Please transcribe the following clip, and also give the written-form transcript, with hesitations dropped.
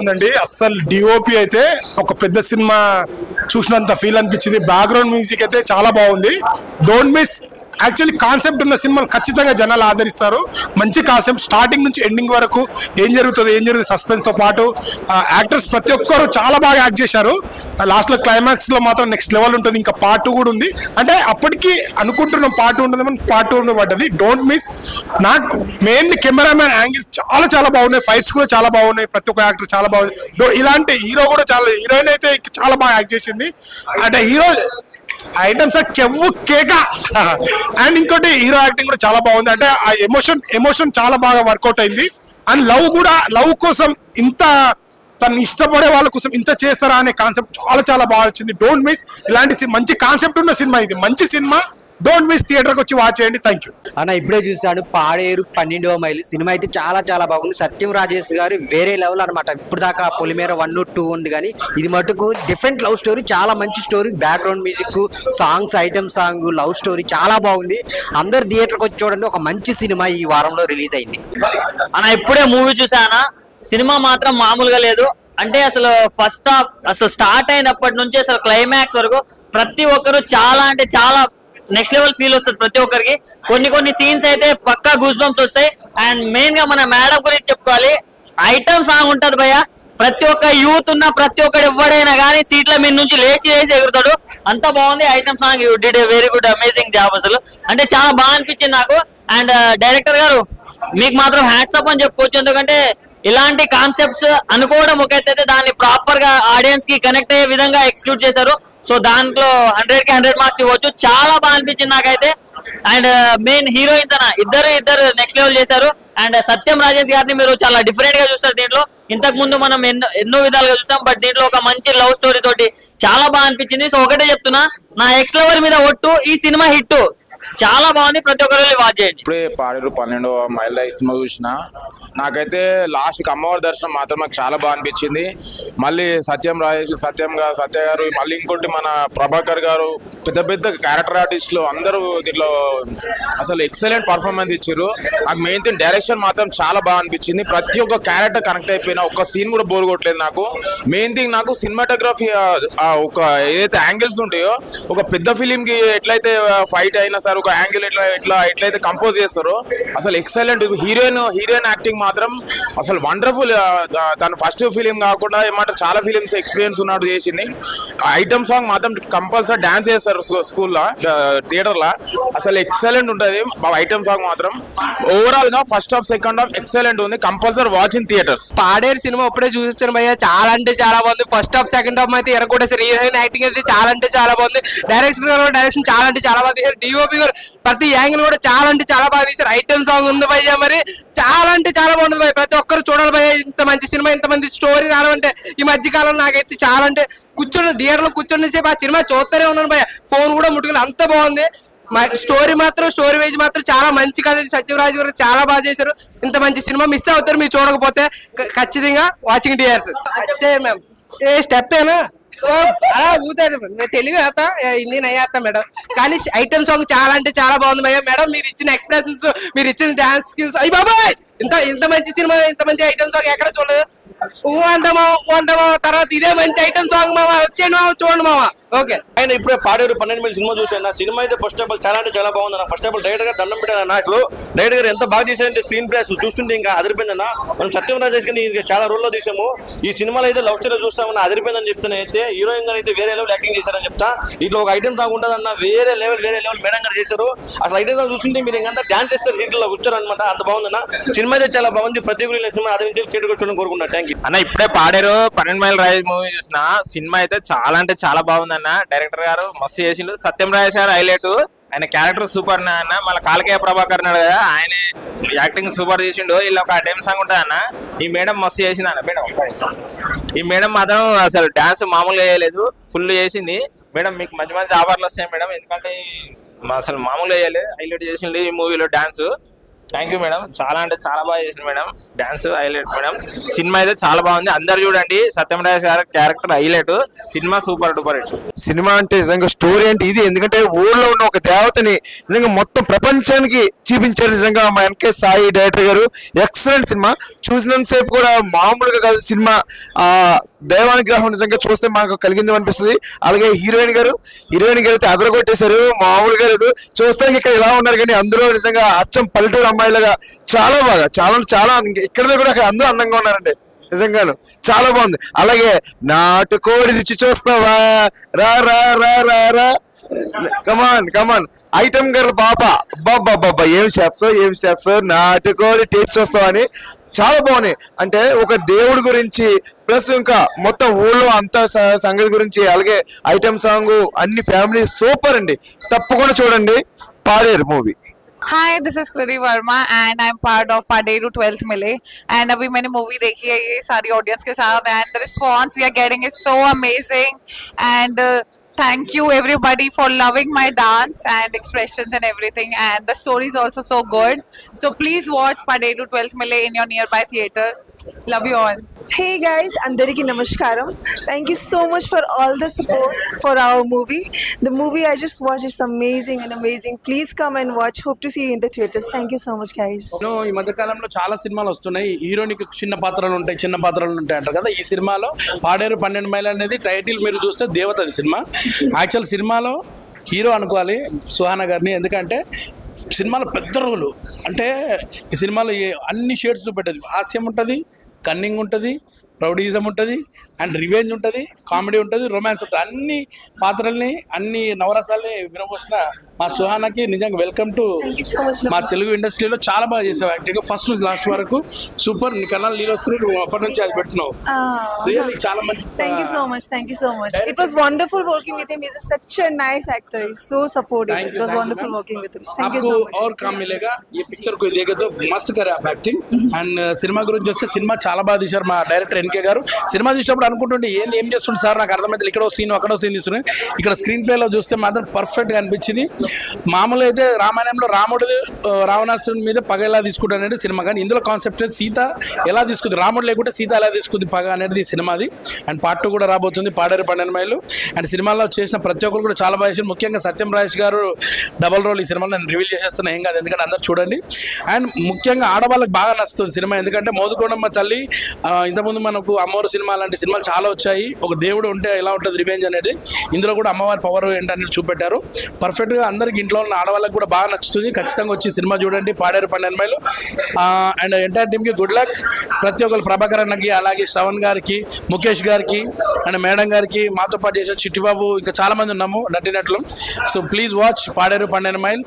ఉందండి. అస్సలు డిఓపి అయితే ఒక పెద్ద సినిమా చూసినంత ఫీల్ అనిపించింది. బ్యాక్గ్రౌండ్ మ్యూజిక్ అయితే చాలా బాగుంది. Don't miss. యాక్చువల్లీ కాన్సెప్ట్ ఉన్న సినిమాలు ఖచ్చితంగా జనాలు ఆదరిస్తారు. మంచి కాన్సెప్ట్ స్టార్టింగ్ నుంచి ఎండింగ్ వరకు ఏం జరుగుతుంది సస్పెన్స్ తో పాటు యాక్టర్స్ ప్రతి ఒక్కరు చాలా బాగా యాక్ట్ చేశారు. లాస్ట్ లో క్లైమాక్స్ లో మాత్రం నెక్స్ట్ లెవెల్ ఉంటుంది. ఇంకా పార్ట్ 2 కూడా ఉంది. అంటే అప్పటికి అనుకుంటున్నాం పార్ట్ 2 ఉంటుంది, పార్ట్ 2 పడ్డది. Don't miss. నాకు మెయిన్ కెమెరామ్యాన్ యాంగిల్స్ చాలా చాలా బాగున్నాయి. ఫైట్స్ కూడా చాలా బాగున్నాయి. ప్రతి ఒక్క యాక్టర్ చాలా బాగుంది. ఇలాంటి హీరో కూడా చాలా, హీరోయిన్ అయితే చాలా బాగా యాక్ట్ చేసింది. అంటే హీరో ఐటమ్స్ కెవ్వు కేక. అండ్ ఇంకోటి హీరో యాక్టింగ్ కూడా చాలా బాగుంది. అంటే ఆ ఎమోషన్ చాలా బాగా వర్కౌట్ అయింది. అండ్ లవ్ కోసం ఇంత తను ఇష్టపడే వాళ్ళ కోసం ఇంత చేస్తారా అనే కాన్సెప్ట్ చాలా చాలా బాగా వచ్చింది. Don't miss. ఇలాంటి మంచి కాన్సెప్ట్ ఉన్న సినిమా ఇది. మంచి సినిమా. Don't miss. థియేటర్కి వచ్చి వాచ్ చేయండి. థ్యాంక్ యూ అన్న. ఇప్పుడే చూసాను పాడేరు 12వ మైలు సినిమా అయితే చాలా చాలా బాగుంది. సత్యం రాజేష్ గారు వేరే లెవెల్ అనమాట. ఇప్పుడు దాకా పొలిమేర 1, 2 ఉంది, కానీ ఇది మటుకు డిఫరెంట్ లవ్ స్టోరీ. చాలా మంచి story. Background music, songs, item song, love story చాలా బాగుంది. అందరు థియేటర్కి వచ్చి చూడండి. ఒక మంచి సినిమా ఈ వారంలో రిలీజ్ అయింది అన్న. ఇప్పుడే మూవీ చూసానా, సినిమా మాత్రం మామూలుగా లేదు. అంటే అసలు ఫస్ట్ హాఫ్ అసలు స్టార్ట్ అయినప్పటి నుంచి అసలు క్లైమాక్స్ వరకు ప్రతి ఒక్కరు చాలా అంటే చాలా నెక్స్ట్ లెవెల్ ఫీల్ వస్తుంది ప్రతి ఒక్కరికి. కొన్ని సీన్స్ అయితే పక్కా గూస్ బంప్స్ వస్తాయి. అండ్ మెయిన్ గా మన మేడం గురించి చెప్పుకోవాలి. ఐటమ్ సాంగ్ ఉంటది భయ్య. ప్రతి ఒక్క యూత్ ఉన్న ప్రతి ఒక్కడు ఎవడైనా కానీ సీట్ల మీద నుంచి లేచి ఎగురుతాడు. అంత బాగుంది item song. You did a very good amazing job. అసలు అంటే చాలా బాగా అనిపించింది నాకు. అండ్ డైరెక్టర్ గారు మీకు మాత్రం హ్యాట్స్ అప్ అని చెప్పుకోవచ్చు. ఎందుకంటే ఇలాంటి కాన్సెప్ట్స్ అనుకోవడం ఒక అయితే దాన్ని ప్రాపర్ గా ఆడియన్స్ కి కనెక్ట్ అయ్యే విధంగా ఎగ్జిక్యూట్ చేశారు. సో దాంట్లో 100కి 100 మార్క్స్ ఇవ్వచ్చు. చాలా బాగా అనిపించింది నాకైతే. అండ్ మెయిన్ హీరోయిన్స్ అన్న ఇద్దరు నెక్స్ట్ లెవెల్ చేశారు. అండ్ సత్యం రాజేష్ గారిని మీరు చాలా డిఫరెంట్ గా చూస్తారు దీంట్లో. ఇంతకు ముందు మనం ఎన్నో విధాలుగా చూసాం, బట్ దీంట్లో ఒక మంచి లవ్ స్టోరీ తోటి చాలా బాగా అనిపించింది. సో ఒకటే చెప్తున్నా, నా ఎక్స్ లవర్ మీద ఒట్టు, ఈ సినిమా హిట్. చాలా బాగుంది. ప్రతి ఒక్కరు వాచ్ చేయండి. ఇప్పుడే పాడేరు 12వ మైళ్ళ సినిమా చూసిన. నాకైతే లాస్ట్ అమ్మవారి దర్శనం మాత్రం నాకు చాలా బాగా అనిపించింది. మళ్ళీ సత్య గారు, మళ్ళీ ఇంకోటి మన ప్రభాకర్ గారు, పెద్ద క్యారెక్టర్ ఆర్టిస్టులు అందరూ దీంట్లో అసలు ఎక్సలెంట్ పర్ఫార్మెన్స్ ఇచ్చారు. నాకు మెయిన్ థింగ్ డైరెక్షన్ మాత్రం చాలా బాగా అనిపించింది. ప్రతి ఒక్క క్యారెక్టర్ కనెక్ట్ అయిపోయినా ఒక్క సీన్ కూడా బోర్ కొట్టలేదు నాకు. మెయిన్ థింగ్ నాకు సినిమాటోగ్రఫీ ఒక ఏదైతే యాంగిల్స్ ఉంటాయో, ఒక పెద్ద ఫిలిం కి ఎట్లయితే ఫైట్ అయినా సరే ఒక యాంగిల్ ఎట్లయితే కంపోజ్ చేస్తారో అసలు ఎక్సలెంట్. హీరోయిన్ యాక్టింగ్ మాత్రం అసలు వండర్ఫుల్. తన ఫస్ట్ ఫిలిం కాకుండా ఏమంటారు చాలా ఫిలిమ్స్ ఎక్స్పీరియన్స్ ఉన్నట్టు చేసింది. ఐటమ్ సాంగ్ మాత్రం కంపల్సరీ డాన్స్ చేస్తారు స్కూల్లో, థియేటర్లో. అసలు ఎక్సలెంట్ ఉంటుంది ఐటమ్ సాంగ్ మాత్రం. ఓవరాల్ గా first half second half excellent ఉంది. Compulsory watch in theatres. Paderu సినిమా ఇప్పుడే చూసాను భయ్య. చాలా అంటే చాలా బాగుంది. ఫస్ట్ హాఫ్ సెకండ్ హాఫ్ అయితే ఎరగొట్టేసారు. హీరోయిన్ యాక్టింగ్ అయితే చాలా అంటే చాలా బాగుంది. డైరెక్షన్ చాలా అంటే చాలా బాగా తీశారు. డిఓపి గారు ప్రతి యాంగిల్ కూడా చాలా అంటే చాలా బాగా తీశారు. ఐటమ్ సాంగ్ ఉంది భయ్య, మరి చాలా అంటే చాలా బాగుంది భయ్య. ప్రతి ఒక్కరు చూడాలి భయ్య. ఇంత మంచి సినిమా, ఇంత మంచి స్టోరీ రావాలంటే ఈ మధ్య కాలం నాకైతే చాలా అంటే థియేటర్ లో కూర్చొని సేపు ఆ సినిమా చూస్తూనే ఉన్నాను భయ్య. ఫోన్ కూడా ముట్టుకుని అంత బాగుంది. స్టోరీ వైజ్ మాత్రం చాలా మంచి కథ. సత్యరాజు గారు చాలా బాగా చేశారు. ఇంత మంచి సినిమా మిస్ అవుతారు మీరు చూడకపోతే. ఖచ్చితంగా వాచింగ్ థియేటర్ మ్యామ్. ఏ స్టెప్ ఏనా అలా ఊతారు. తెలుగు आता హిందీ నై आता మేడం. కానీ ఐటమ్ సాంగ్ చాలా అంటే చాలా బాగుంది భయ్య. మేడం మీరు ఇచ్చిన ఎక్స్ప్రెషన్స్, మీరు ఇచ్చిన డాన్స్ స్కిల్స్, అయ్యి బాబాయ్ ఇంత మంచి సినిమా, ఇంత మంచి ఐటమ్ సాంగ్ ఎక్కడ చూడలేదు. అంటామా తర్వాత ఇదే మంచి ఐటమ్ సాంగ్ మావా. వచ్చేయండి మావా, చూడండి మావా. ఓకే. ఆయన ఇప్పుడే పాడేరు 12 మైల్ సినిమా చూసాను. నా సినిమా అయితే ఫస్ట్ ఆఫ్ ఆల్ చాలా అంటే చాలా బాగుంది అన్న. ఫస్ట్ ఆఫ్ ఆల్ డైరెక్టర్ గారు దండం పెట్టాను. నాకు డైరెక్టర్ గారు ఎంత బాగా చేశారంటే స్క్రీన్ ప్లే అసలు చూస్తుంటే ఇంకా అదిరిపోయిందన్న. మనం సత్యం రాజేష్ గారిని చాలా రోల్లో తీసాము. ఈ సినిమాలో అయితే లవ్ స్టోరీ చూస్తామన్న అదిరిపోయిందని చెప్తాను. అయితే హీరోయిన్ గారు అయితే వేరే లెవెల్ యాక్టింగ్ చేశారని చెప్తా. ఇట్లా ఒక ఐటమ్ సాంగ్ ఉంటుందన్న. వేరే లెవెల్ మేడం గారు చేశారు. అసలు ఐటమ్ సాంగ్ చూస్తుంటే మీరు ఇంకా డాన్స్ చేస్తారు, సీట్లో కూర్చోరు అనమాట. అంత బాగుందన్న. సినిమా అయితే చాలా బాగుంది. ప్రతి ఒక్కరు సినిమా అది నుంచి థియేటర్ కూర్చోని కోరుకుంటున్నా. థ్యాంక్ యూ అన్న. ఇప్పుడే పాడేరు 12 మైల్ రైజ్ మూవీ చూసిన. సినిమా అయితే చాలా అంటే చాలా బాగుందన్న. డైరెక్టర్ గారు మస్తు చేసిండు. సత్యం రాజేష్ గారు హైలైట్. ఆయన క్యారెక్టర్ సూపర్ అన్న. మళ్ళీ కాలకేయ ప్రభాకర్ అన్నాడు కదా, ఆయన యాక్టింగ్ సూపర్ చేసిండు. ఇలా ఒక టైం సాంగ్ ఉంటుంది అన్న. ఈ మేడం మస్తు చేసింది అన్న. మేడం ఈ మేడం మాత్రం అసలు డాన్స్ మామూలుగా వేయలేదు, ఫుల్ చేసింది. మేడం మీకు మంచి మంచి ఆఫర్లు వస్తాయి మేడం. ఎందుకంటే అసలు మామూలుగా వేయలేదు, హైలైట్ చేసింది ఈ మూవీలో డాన్స్. Thank you madam. చాలా అంటే చాలా బాగా చేసింది madam. Dance highlight madam. Cinema అయితే చాలా బాగుంది. అందరు చూడండి. సత్యమరాజ్ గారి character highlight. Cinema super duper hit. Cinema అంటే నిజంగా స్టోరీ అంటే ఇది. ఎందుకంటే ఊళ్ళో ఉన్న ఒక దేవతని నిజంగా మొత్తం ప్రపంచానికి చూపించారు నిజంగా మా ఎన్కే సాయి డైరెక్టర్ గారు. ఎక్సలెంట్ సినిమా. చూసినంతసేపు కూడా మామూలుగా కాదు సినిమా. దైవానుగ్రహం నిజంగా చూస్తే మాకు కలిగింది అనిపిస్తుంది. అలాగే హీరోయిన్ గారు అయితే అదరగొట్టేశారు. మామూలుగా లేదు. చూస్తానికి ఇక్కడ ఇలా ఉన్నారు కానీ అందులో నిజంగా అచ్చం పల్లెటూరు అమ్మాయిలుగా చాలా బాగా చాలా ఇక్కడ కూడా అక్కడ అందరూ అందంగా ఉన్నారండి. నిజంగాను చాలా బాగుంది. అలాగే నాటుకోడి రుచి చూస్తావా రా రా రా రా రా కమాన్ ఐటమ్ గర్ల్ పాప బాబా ఏం షెఫ్స్ నాటుకోడి టేస్ట్ చూస్తావా అని చాలా బాగున్నాయి. అంటే ఒక దేవుడి గురించి ప్లస్ ఇంకా మొత్తం ఊళ్ళో అంతా సంగతి గురించి, అలాగే ఐటమ్ సాంగ్ అన్ని ఫ్యామిలీ సూపర్ అండి. తప్పకుండా చూడండి Paderu movie. Hi, this is Kriti Verma and I'm part of Paderu 12th Mile and abhi maine movie dekhi hai ye sari audience ke sath and the response we are getting is so amazing and thank you everybody for loving my dance and expressions and everything and the story is also so good. So please watch Paderu 12th Mile in your nearby theaters. Love you all. Hey guys, Andariki Namaskaram. Thank you so much for all the support for our movie. The movie I just watched is amazing. Please come and watch. Hope to see you in the theaters. Thank you so much guys. ఈ మధ్య కాలంలో చాలా సినిమాలు వస్తున్నాయి. హీరోనికి చిన్న పాత్రలు ఉంటాయి అంటారు కదా. ఈ సినిమాలో పాడేరు 12 మైళ్ళు అనేది టైటిల్ మీరు చూస్తే దేవతది సినిమా. యాక్చువల్ సినిమాలో హీరో అనుకోవాలి సుహానా గారిని. ఎందుకంటే సినిమాలో పెద్ద రోలు. అంటే ఈ సినిమాలో అన్ని షేడ్స్ చూపెట్టేది. హాస్యం ఉంటుంది, కన్నింగ్ ఉంటుంది, ప్రౌడిజం ఉంటుంది అండ్ రివెంజ్ ఉంటుంది, కామెడీ ఉంటుంది, రొమాన్స్ ఉంటుంది. అన్ని పాత్రల్ని అన్ని నవరసాలని వినపోసిన మా సుహానాకి నిజంగా వెల్కమ్ టు మా తెలుగు ఇండస్ట్రీలో. చాలా బాగా చేసావు యాక్టింగ్. ఫస్ట్ నుంచి లాస్ట్ వరకు సూపర్. నీ కన్నా లీలో నువ్వు అప్పటి నుంచి అది పెట్టినావు. రియల్లీ చాలా మంచి. Thank you so much. It was wonderful working with him. He's such a nice actor. He's so supportive. It was wonderful working with him. Thank you so much. और काम मिलेगा. ये पिक्चर को देखे तो मस्त करे आप एक्टिंग. అండ్ సినిమా గురించి వస్తే సినిమా చాలా బాగా తీశారు మా డైరెక్టర్ ఎన్కే గారు. సినిమా తీసినప్పుడు అనుకుంటుంటే ఏం చేస్తుంది సార్ నాకు అర్థమైతే ఇక్కడ సీన్ అక్కడ సీన్ తీస్తున్నాయి. ఇక్కడ స్క్రీన్ ప్లేలో చూస్తే మాత్రం పర్ఫెక్ట్ గా అనిపించింది. మామూలు అయితే రామాయణంలో రాముడు రావణాసురుడి మీద పగ ఎలా తీసుకుంటాడు అనేది సినిమా, కానీ ఇందులో కాన్సెప్ట్ సీత ఎలా తీసుకుంది, రాముడు లేకుంటే సీత ఎలా తీసుకుంది పగ అనేది సినిమాది. అండ్ పార్ట్ 2 కూడా రాబోతుంది పాడేరు 12 మైళ్ళు. అండ్ సినిమాలో చేసిన ప్రతి ఒక్కరు కూడా చాలా బాగా చేశారు. ముఖ్యంగా సత్యమరాజ్ గారు డబల్ రోల్ ఈ సినిమాలో నేను రివీల్ చేసేస్తున్నా, ఏం కాదు ఎందుకంటే అందరు చూడండి. అండ్ ముఖ్యంగా ఆడవాళ్ళకి బాగా నచ్చుతుంది సినిమా. ఎందుకంటే మోదుకొండమ్మ తల్లి ఇంతకుముందు మనకు అమ్మవారు సినిమా లాంటి సినిమాలు చాలా వచ్చాయి. ఒక దేవుడు ఉంటే ఎలా ఉంటుంది రివెంజ్ అనేది. ఇందులో కూడా అమ్మవారి పవర్ ఏంటనేది చూపెట్టారు. పర్ఫెక్ట్గా అందరికి ఇంట్లో ఉన్న ఆడవాళ్ళకి కూడా బాగా నచ్చుతుంది. ఖచ్చితంగా వచ్చి సినిమా చూడండి పాడేరు 12 మైళ్ళు. అండ్ ఎంటైర్ టీమ్కి గుడ్ లక్. ప్రతి ఒక్కరు ప్రభాకర్ అన్నకి, అలాగే శ్రవణ్ గారికి, ముఖేష్ గారికి అండ్ మేడం గారికి, మాతో పాటు చేసిన చిట్టిబాబు, ఇంకా చాలా మంది ఉన్నాము నటినట్లు. So please watch Paderu 12 mile.